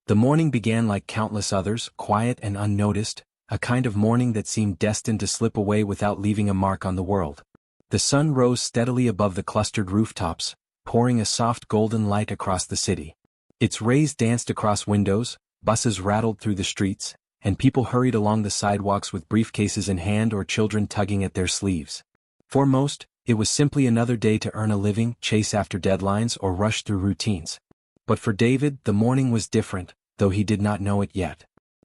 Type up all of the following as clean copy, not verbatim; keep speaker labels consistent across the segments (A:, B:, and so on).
A: The morning began like countless others, quiet and unnoticed, a kind of morning that seemed destined to slip away without leaving a mark on the world. The sun rose steadily above the clustered rooftops, pouring a soft golden light across the city. Its rays danced across windows, buses rattled through the streets, and people hurried along the sidewalks with briefcases in hand or children tugging at their sleeves. For most, it was simply another day to earn a living, chase after deadlines, or rush through routines. But for David, the morning was different, though he did not know it yet.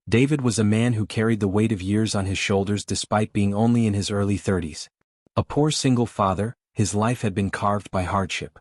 A: David was a man who carried the weight of years on his shoulders despite being only in his early 30s. A poor single father, his life had been carved by hardship.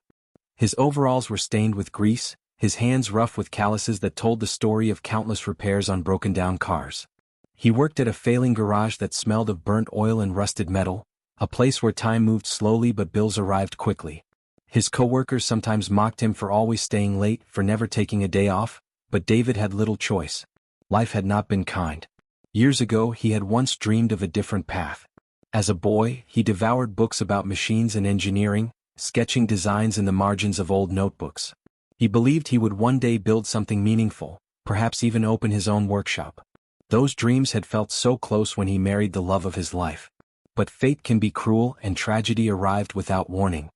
A: His overalls were stained with grease, his hands rough with calluses that told the story of countless repairs on broken-down cars. He worked at a failing garage that smelled of burnt oil and rusted metal, a place where time moved slowly but bills arrived quickly. His co-workers sometimes mocked him for always staying late, for never taking a day off, but David had little choice. Life had not been kind. Years ago he had once dreamed of a different path. As a boy, he devoured books about machines and engineering, sketching designs in the margins of old notebooks. He believed he would one day build something meaningful, perhaps even open his own workshop. Those dreams had felt so close when he married the love of his life. But fate can be cruel, and tragedy arrived without warning.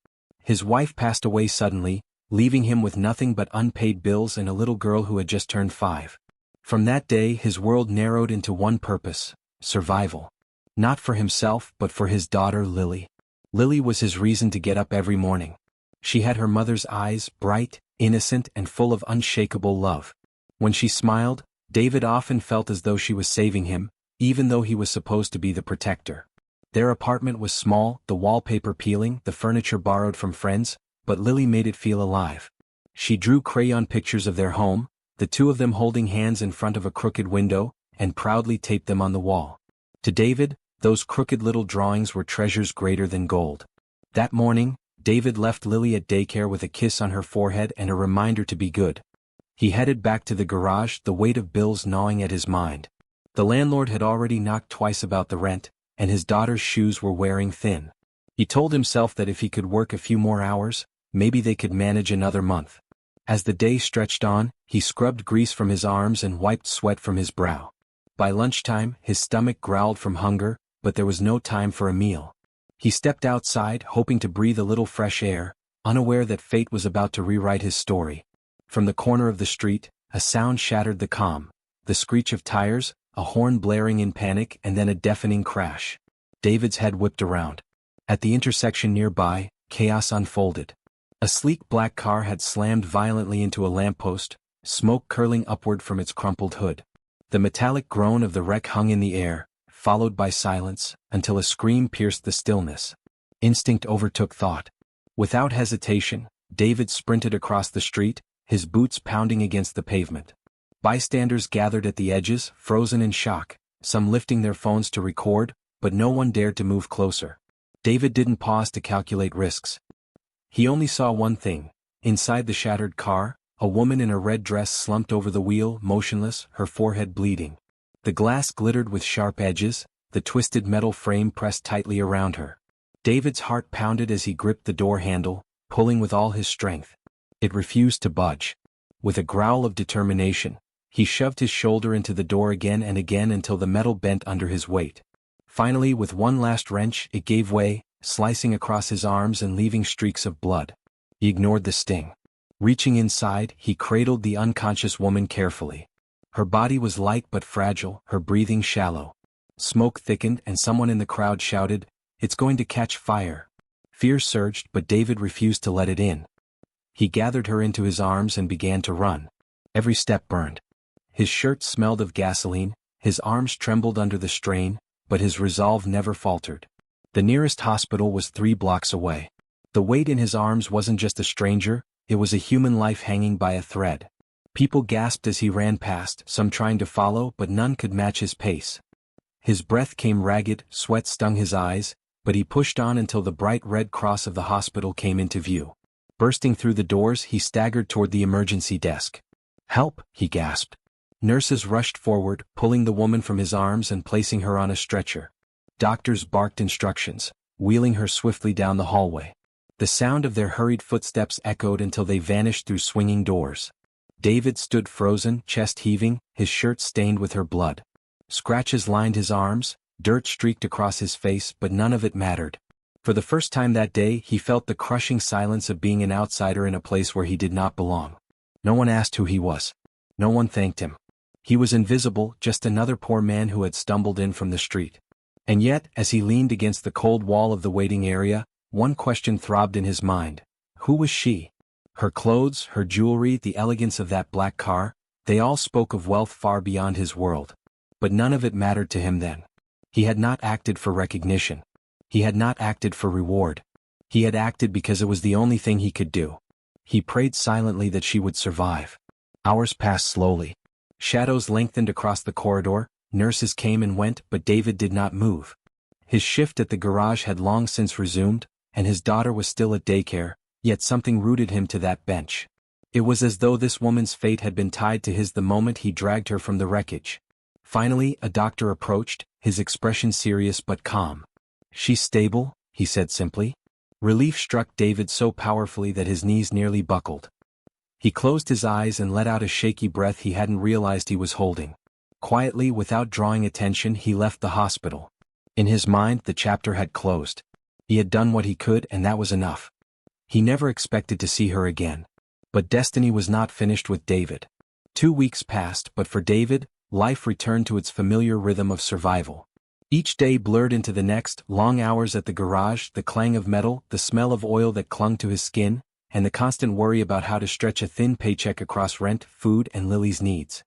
A: His wife passed away suddenly, leaving him with nothing but unpaid bills and a little girl who had just turned 5. From that day his world narrowed into one purpose: survival. Not for himself, but for his daughter Lily. Lily was his reason to get up every morning. She had her mother's eyes, bright, innocent, and full of unshakable love. When she smiled, David often felt as though she was saving him, even though he was supposed to be the protector. Their apartment was small, the wallpaper peeling, the furniture borrowed from friends, but Lily made it feel alive. She drew crayon pictures of their home, the two of them holding hands in front of a crooked window, and proudly taped them on the wall. To David, those crooked little drawings were treasures greater than gold. That morning, David left Lily at daycare with a kiss on her forehead and a reminder to be good. He headed back to the garage, the weight of bills gnawing at his mind. The landlord had already knocked twice about the rent, and his daughter's shoes were wearing thin. He told himself that if he could work a few more hours, maybe they could manage another month. As the day stretched on, he scrubbed grease from his arms and wiped sweat from his brow. By lunchtime, his stomach growled from hunger, but there was no time for a meal. He stepped outside, hoping to breathe a little fresh air, unaware that fate was about to rewrite his story. From the corner of the street, a sound shattered the calm: the screech of tires, a horn blaring in panic, and then a deafening crash. David's head whipped around. At the intersection nearby, chaos unfolded. A sleek black car had slammed violently into a lamppost, smoke curling upward from its crumpled hood. The metallic groan of the wreck hung in the air, followed by silence, until a scream pierced the stillness. Instinct overtook thought. Without hesitation, David sprinted across the street, his boots pounding against the pavement. Bystanders gathered at the edges, frozen in shock, some lifting their phones to record, but no one dared to move closer. David didn't pause to calculate risks. He only saw one thing. Inside the shattered car, a woman in a red dress slumped over the wheel, motionless, her forehead bleeding. The glass glittered with sharp edges, the twisted metal frame pressed tightly around her. David's heart pounded as he gripped the door handle, pulling with all his strength. It refused to budge. With a growl of determination, he shoved his shoulder into the door again and again until the metal bent under his weight. Finally, with one last wrench, it gave way, slicing across his arms and leaving streaks of blood. He ignored the sting. Reaching inside, he cradled the unconscious woman carefully. Her body was light but fragile, her breathing shallow. Smoke thickened and someone in the crowd shouted, "It's going to catch fire." Fear surged, but David refused to let it in. He gathered her into his arms and began to run. Every step burned. His shirt smelled of gasoline, his arms trembled under the strain, but his resolve never faltered. The nearest hospital was 3 blocks away. The weight in his arms wasn't just a stranger, it was a human life hanging by a thread. People gasped as he ran past, some trying to follow, but none could match his pace. His breath came ragged, sweat stung his eyes, but he pushed on until the bright red cross of the hospital came into view. Bursting through the doors, he staggered toward the emergency desk. "Help!" he gasped. Nurses rushed forward, pulling the woman from his arms and placing her on a stretcher. Doctors barked instructions, wheeling her swiftly down the hallway. The sound of their hurried footsteps echoed until they vanished through swinging doors. David stood frozen, chest heaving, his shirt stained with her blood. Scratches lined his arms, dirt streaked across his face, but none of it mattered. For the first time that day he felt the crushing silence of being an outsider in a place where he did not belong. No one asked who he was. No one thanked him. He was invisible, just another poor man who had stumbled in from the street. And yet, as he leaned against the cold wall of the waiting area, one question throbbed in his mind. Who was she? Her clothes, her jewelry, the elegance of that black car, they all spoke of wealth far beyond his world. But none of it mattered to him then. He had not acted for recognition. He had not acted for reward. He had acted because it was the only thing he could do. He prayed silently that she would survive. Hours passed slowly. Shadows lengthened across the corridor, nurses came and went, but David did not move. His shift at the garage had long since resumed, and his daughter was still at daycare, yet something rooted him to that bench. It was as though this woman's fate had been tied to his the moment he dragged her from the wreckage. Finally, a doctor approached, his expression serious but calm. "She's stable," he said simply. Relief struck David so powerfully that his knees nearly buckled. He closed his eyes and let out a shaky breath he hadn't realized he was holding. Quietly, without drawing attention, he left the hospital. In his mind, the chapter had closed. He had done what he could, and that was enough. He never expected to see her again. But destiny was not finished with David. 2 weeks passed, but for David, life returned to its familiar rhythm of survival. Each day blurred into the next, long hours at the garage, the clang of metal, the smell of oil that clung to his skin, and the constant worry about how to stretch a thin paycheck across rent, food, and Lily's needs.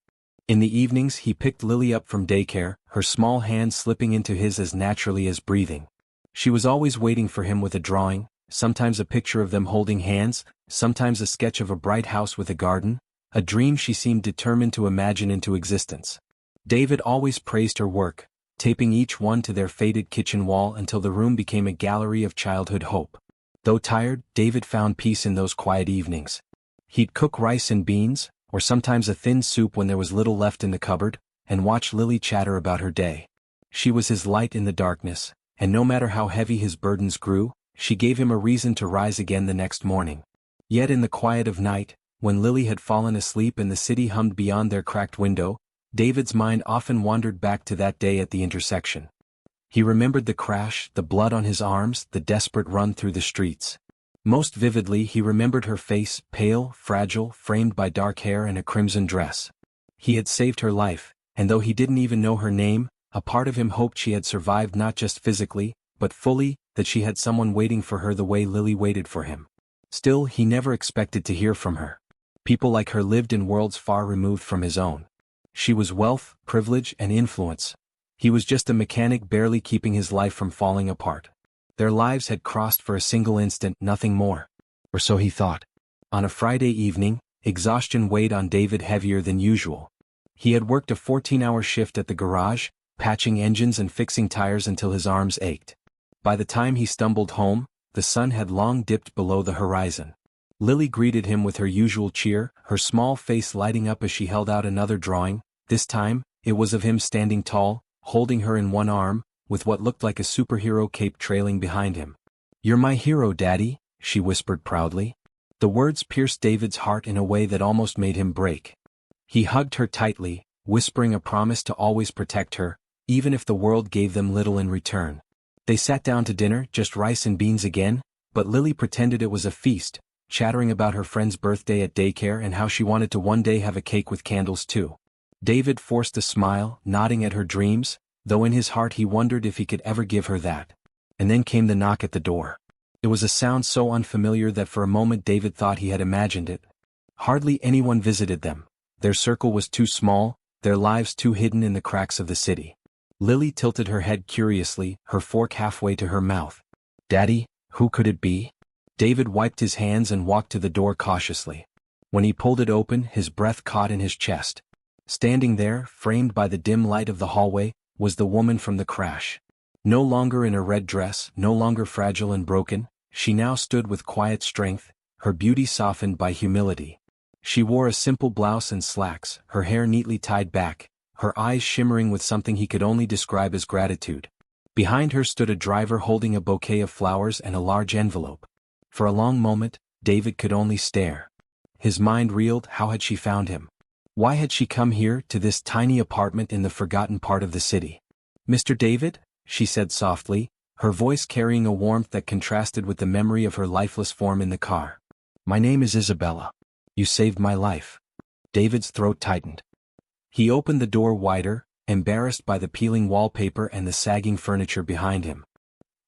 A: In the evenings he picked Lily up from daycare, her small hand slipping into his as naturally as breathing. She was always waiting for him with a drawing, sometimes a picture of them holding hands, sometimes a sketch of a bright house with a garden, a dream she seemed determined to imagine into existence. David always praised her work, taping each one to their faded kitchen wall until the room became a gallery of childhood hope. Though tired, David found peace in those quiet evenings. He'd cook rice and beans, or sometimes a thin soup when there was little left in the cupboard, and watch Lily chatter about her day. She was his light in the darkness, and no matter how heavy his burdens grew, she gave him a reason to rise again the next morning. Yet in the quiet of night, when Lily had fallen asleep and the city hummed beyond their cracked window, David's mind often wandered back to that day at the intersection. He remembered the crash, the blood on his arms, the desperate run through the streets. Most vividly he remembered her face, pale, fragile, framed by dark hair and a crimson dress. He had saved her life, and though he didn't even know her name, a part of him hoped she had survived not just physically, but fully, that she had someone waiting for her the way Lily waited for him. Still, he never expected to hear from her. People like her lived in worlds far removed from his own. She was wealth, privilege, and influence. He was just a mechanic barely keeping his life from falling apart. Their lives had crossed for a single instant, nothing more. Or so he thought. On a Friday evening, exhaustion weighed on David heavier than usual. He had worked a 14-hour shift at the garage, patching engines and fixing tires until his arms ached. By the time he stumbled home, the sun had long dipped below the horizon. Lily greeted him with her usual cheer, her small face lighting up as she held out another drawing. This time, it was of him standing tall, holding her in one arm, with what looked like a superhero cape trailing behind him. "You're my hero, Daddy," she whispered proudly. The words pierced David's heart in a way that almost made him break. He hugged her tightly, whispering a promise to always protect her, even if the world gave them little in return. They sat down to dinner, just rice and beans again, but Lily pretended it was a feast, chattering about her friend's birthday at daycare and how she wanted to one day have a cake with candles too. David forced a smile, nodding at her dreams, though in his heart he wondered if he could ever give her that. And then came the knock at the door. It was a sound so unfamiliar that for a moment David thought he had imagined it. Hardly anyone visited them. Their circle was too small, their lives too hidden in the cracks of the city. Lily tilted her head curiously, her fork halfway to her mouth. "Daddy, who could it be?" David wiped his hands and walked to the door cautiously. When he pulled it open, his breath caught in his chest. Standing there, framed by the dim light of the hallway, was the woman from the crash. No longer in a red dress, no longer fragile and broken, she now stood with quiet strength, her beauty softened by humility. She wore a simple blouse and slacks, her hair neatly tied back, her eyes shimmering with something he could only describe as gratitude. Behind her stood a driver holding a bouquet of flowers and a large envelope. For a long moment, David could only stare. His mind reeled. How had she found him? Why had she come here, to this tiny apartment in the forgotten part of the city? "Mr. David?" she said softly, her voice carrying a warmth that contrasted with the memory of her lifeless form in the car. "My name is Isabella. You saved my life." David's throat tightened. He opened the door wider, embarrassed by the peeling wallpaper and the sagging furniture behind him.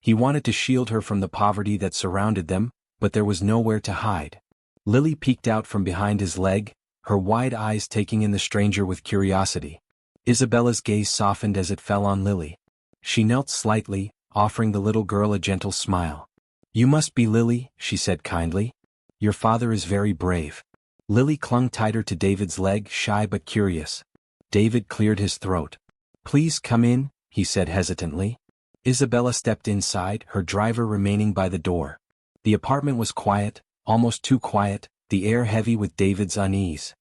A: He wanted to shield her from the poverty that surrounded them, but there was nowhere to hide. Lily peeked out from behind his leg, her wide eyes taking in the stranger with curiosity. Isabella's gaze softened as it fell on Lily. She knelt slightly, offering the little girl a gentle smile. "You must be Lily," she said kindly. "Your father is very brave." Lily clung tighter to David's leg, shy but curious. David cleared his throat. "Please come in," he said hesitantly. Isabella stepped inside, her driver remaining by the door. The apartment was quiet, almost too quiet, the air heavy with David's unease.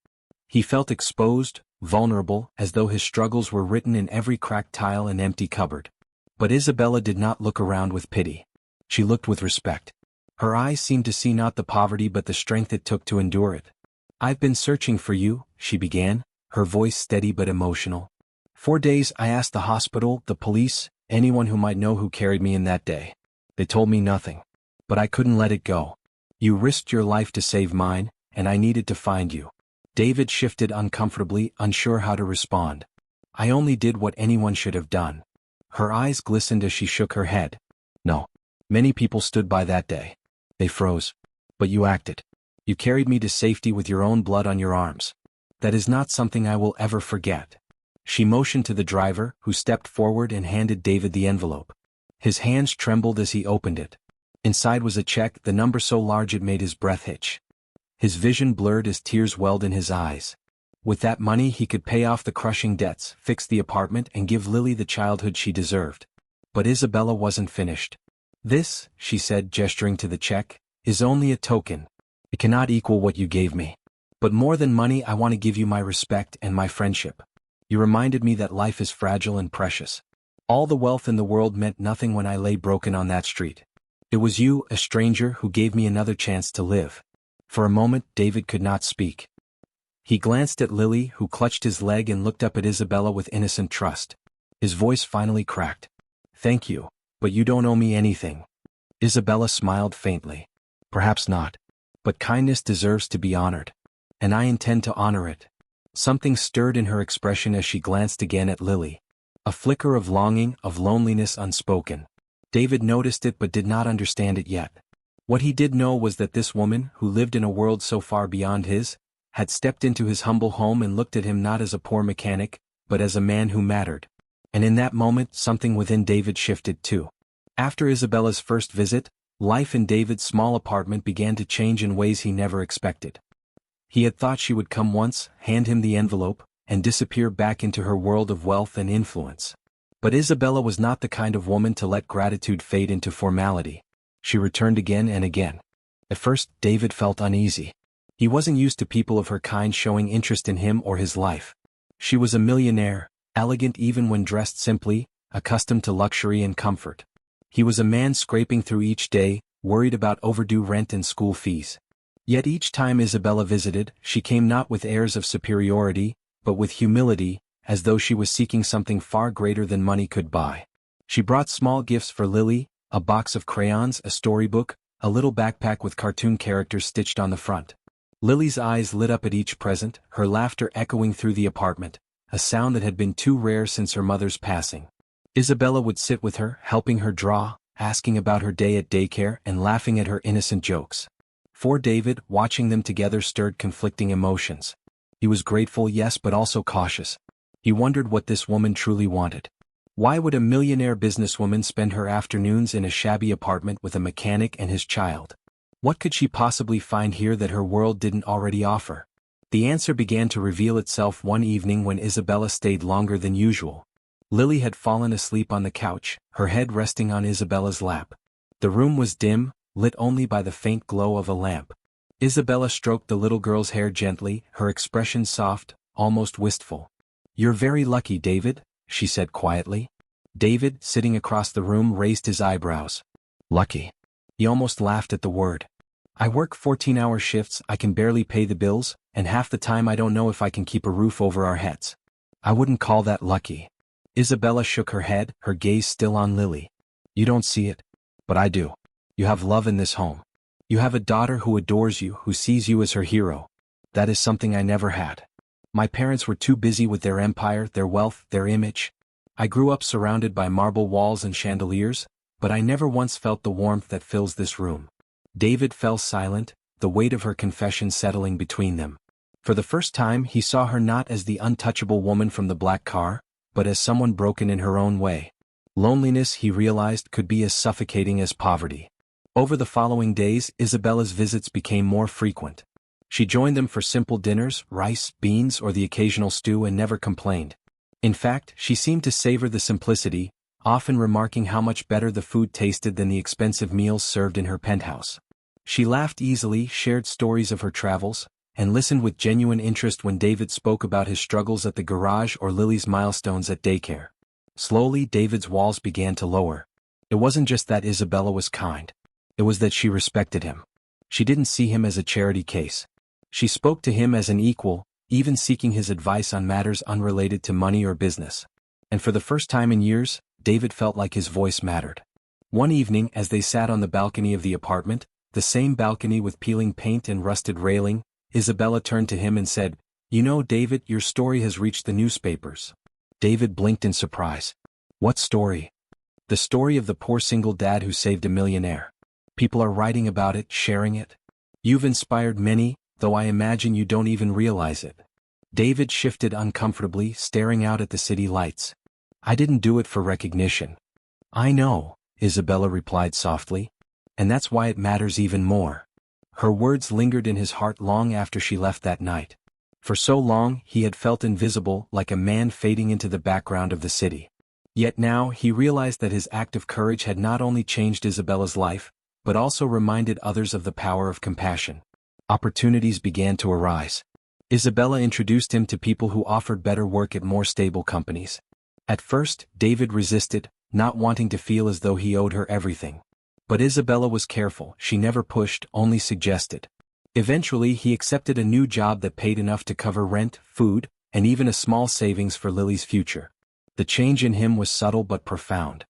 A: He felt exposed, vulnerable, as though his struggles were written in every cracked tile and empty cupboard. But Isabella did not look around with pity. She looked with respect. Her eyes seemed to see not the poverty but the strength it took to endure it. "I've been searching for you," she began, her voice steady but emotional. "For days I asked the hospital, the police, anyone who might know who carried me in that day. They told me nothing. But I couldn't let it go. You risked your life to save mine, and I needed to find you." David shifted uncomfortably, unsure how to respond. "I only did what anyone should have done." Her eyes glistened as she shook her head. "No. Many people stood by that day. They froze. But you acted. You carried me to safety with your own blood on your arms. That is not something I will ever forget." She motioned to the driver, who stepped forward and handed David the envelope. His hands trembled as he opened it. Inside was a check, the number so large it made his breath hitch. His vision blurred as tears welled in his eyes. With that money he could pay off the crushing debts, fix the apartment, and give Lily the childhood she deserved. But Isabella wasn't finished. "This," she said, gesturing to the check, "is only a token. It cannot equal what you gave me. But more than money, I want to give you my respect and my friendship. You reminded me that life is fragile and precious. All the wealth in the world meant nothing when I lay broken on that street. It was you, a stranger, who gave me another chance to live." For a moment, David could not speak. He glanced at Lily, who clutched his leg, and looked up at Isabella with innocent trust. His voice finally cracked. "Thank you, but you don't owe me anything." Isabella smiled faintly. "Perhaps not. But kindness deserves to be honored. And I intend to honor it." Something stirred in her expression as she glanced again at Lily. A flicker of longing, of loneliness unspoken. David noticed it but did not understand it yet. What he did know was that this woman, who lived in a world so far beyond his, had stepped into his humble home and looked at him not as a poor mechanic, but as a man who mattered. And in that moment, something within David shifted too. After Isabella's first visit, life in David's small apartment began to change in ways he never expected. He had thought she would come once, hand him the envelope, and disappear back into her world of wealth and influence. But Isabella was not the kind of woman to let gratitude fade into formality. She returned again and again. At first, David felt uneasy. He wasn't used to people of her kind showing interest in him or his life. She was a millionaire, elegant even when dressed simply, accustomed to luxury and comfort. He was a man scraping through each day, worried about overdue rent and school fees. Yet each time Isabella visited, she came not with airs of superiority, but with humility, as though she was seeking something far greater than money could buy. She brought small gifts for Lily, a box of crayons, a storybook, a little backpack with cartoon characters stitched on the front. Lily's eyes lit up at each present, her laughter echoing through the apartment, a sound that had been too rare since her mother's passing. Isabella would sit with her, helping her draw, asking about her day at daycare, and laughing at her innocent jokes. For David, watching them together stirred conflicting emotions. He was grateful, yes, but also cautious. He wondered what this woman truly wanted. Why would a millionaire businesswoman spend her afternoons in a shabby apartment with a mechanic and his child? What could she possibly find here that her world didn't already offer? The answer began to reveal itself one evening when Isabella stayed longer than usual. Lily had fallen asleep on the couch, her head resting on Isabella's lap. The room was dim, lit only by the faint glow of a lamp. Isabella stroked the little girl's hair gently, her expression soft, almost wistful. "You're very lucky, David," she said quietly. David, sitting across the room, raised his eyebrows. "Lucky?" He almost laughed at the word. I work 14-hour shifts, I can barely pay the bills, and half the time I don't know if I can keep a roof over our heads. I wouldn't call that lucky. Isabella shook her head, her gaze still on Lily. You don't see it. But I do. You have love in this home. You have a daughter who adores you, who sees you as her hero. That is something I never had. My parents were too busy with their empire, their wealth, their image. I grew up surrounded by marble walls and chandeliers, but I never once felt the warmth that fills this room. David fell silent, the weight of her confession settling between them. For the first time he saw her not as the untouchable woman from the black car, but as someone broken in her own way. Loneliness, he realized, could be as suffocating as poverty. Over the following days, Isabella's visits became more frequent. She joined them for simple dinners, rice, beans, or the occasional stew, and never complained. In fact, she seemed to savor the simplicity, often remarking how much better the food tasted than the expensive meals served in her penthouse. She laughed easily, shared stories of her travels, and listened with genuine interest when David spoke about his struggles at the garage or Lily's milestones at daycare. Slowly, David's walls began to lower. It wasn't just that Isabella was kind. It was that she respected him. She didn't see him as a charity case. She spoke to him as an equal, even seeking his advice on matters unrelated to money or business. And for the first time in years, David felt like his voice mattered. One evening, as they sat on the balcony of the apartment, the same balcony with peeling paint and rusted railing, Isabella turned to him and said, "You know, David, your story has reached the newspapers." David blinked in surprise. "What story?" "The story of the poor single dad who saved a millionaire. People are writing about it, sharing it. You've inspired many, though I imagine you don't even realize it." David shifted uncomfortably, staring out at the city lights. "I didn't do it for recognition." "I know," Isabella replied softly. "And that's why it matters even more." Her words lingered in his heart long after she left that night. For so long, he had felt invisible, like a man fading into the background of the city. Yet now, he realized that his act of courage had not only changed Isabella's life, but also reminded others of the power of compassion. Opportunities began to arise. Isabella introduced him to people who offered better work at more stable companies. At first, David resisted, not wanting to feel as though he owed her everything. But Isabella was careful, she never pushed, only suggested. Eventually he accepted a new job that paid enough to cover rent, food, and even a small savings for Lily's future. The change in him was subtle but profound.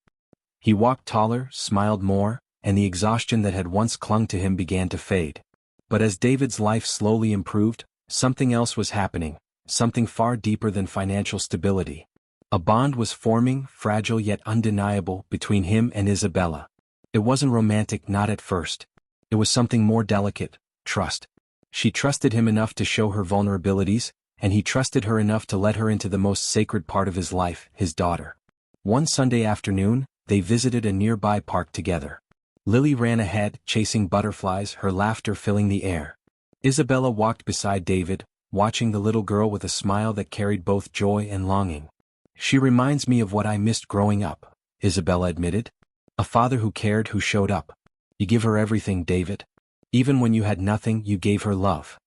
A: He walked taller, smiled more, and the exhaustion that had once clung to him began to fade. But as David's life slowly improved, something else was happening, something far deeper than financial stability. A bond was forming, fragile yet undeniable, between him and Isabella. It wasn't romantic, not at first. It was something more delicate, trust. She trusted him enough to show her vulnerabilities, and he trusted her enough to let her into the most sacred part of his life, his daughter. One Sunday afternoon, they visited a nearby park together. Lily ran ahead, chasing butterflies, her laughter filling the air. Isabella walked beside David, watching the little girl with a smile that carried both joy and longing. "She reminds me of what I missed growing up," Isabella admitted. "A father who cared, who showed up. You give her everything, David. Even when you had nothing, you gave her love."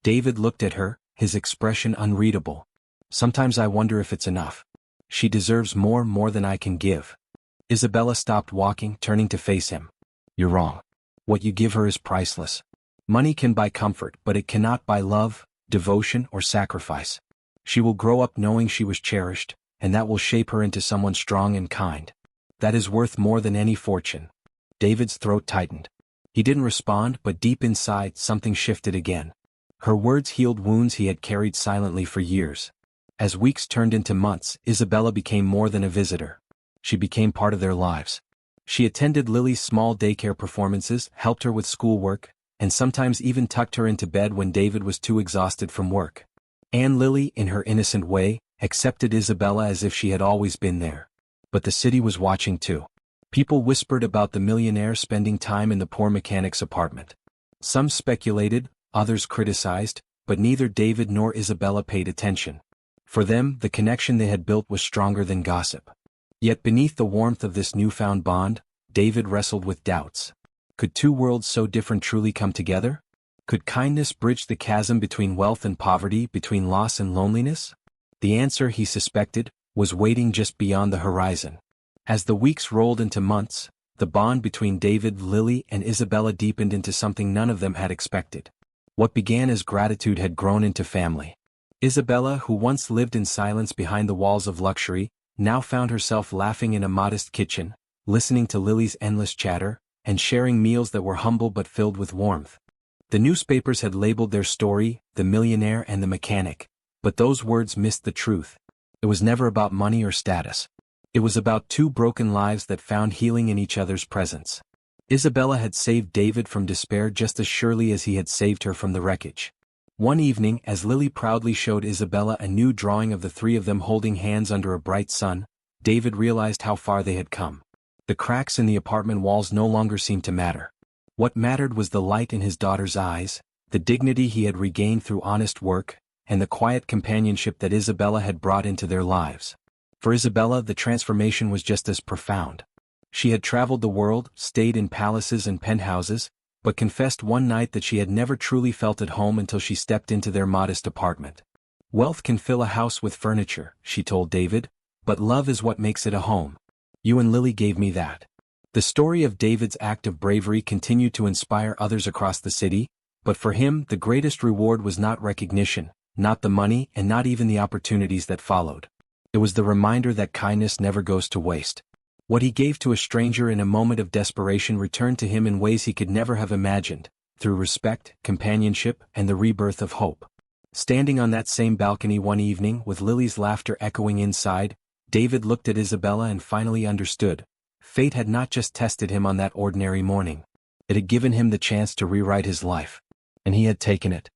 A: David looked at her, his expression unreadable. "Sometimes I wonder if it's enough. She deserves more than I can give." Isabella stopped walking, turning to face him. "You're wrong. What you give her is priceless. Money can buy comfort, but it cannot buy love, devotion, or sacrifice. She will grow up knowing she was cherished, and that will shape her into someone strong and kind. That is worth more than any fortune." David's throat tightened. He didn't respond, but deep inside, something shifted again. Her words healed wounds he had carried silently for years. As weeks turned into months, Isabella became more than a visitor. She became part of their lives. She attended Lily's small daycare performances, helped her with schoolwork, and sometimes even tucked her into bed when David was too exhausted from work. And Lily, in her innocent way, accepted Isabella as if she had always been there. But the city was watching too. People whispered about the millionaire spending time in the poor mechanic's apartment. Some speculated, others criticized, but neither David nor Isabella paid attention. For them, the connection they had built was stronger than gossip. Yet beneath the warmth of this newfound bond, David wrestled with doubts. Could two worlds so different truly come together? Could kindness bridge the chasm between wealth and poverty, between loss and loneliness? The answer, he suspected, was waiting just beyond the horizon. As the weeks rolled into months, the bond between David, Lily, and Isabella deepened into something none of them had expected. What began as gratitude had grown into family. Isabella, who once lived in silence behind the walls of luxury, now found herself laughing in a modest kitchen, listening to Lily's endless chatter, and sharing meals that were humble but filled with warmth. The newspapers had labeled their story, "The Millionaire and the Mechanic," but those words missed the truth. It was never about money or status. It was about two broken lives that found healing in each other's presence. Isabella had saved David from despair just as surely as he had saved her from the wreckage. One evening, as Lily proudly showed Isabella a new drawing of the three of them holding hands under a bright sun, David realized how far they had come. The cracks in the apartment walls no longer seemed to matter. What mattered was the light in his daughter's eyes, the dignity he had regained through honest work, and the quiet companionship that Isabella had brought into their lives. For Isabella, the transformation was just as profound. She had traveled the world, stayed in palaces and penthouses, but confessed one night that she had never truly felt at home until she stepped into their modest apartment. "Wealth can fill a house with furniture," she told David, "but love is what makes it a home. You and Lily gave me that." The story of David's act of bravery continued to inspire others across the city, but for him the greatest reward was not recognition, not the money, and not even the opportunities that followed. It was the reminder that kindness never goes to waste. What he gave to a stranger in a moment of desperation returned to him in ways he could never have imagined, through respect, companionship, and the rebirth of hope. Standing on that same balcony one evening with Lily's laughter echoing inside, David looked at Isabella and finally understood. Fate had not just tested him on that ordinary morning. It had given him the chance to rewrite his life. And he had taken it.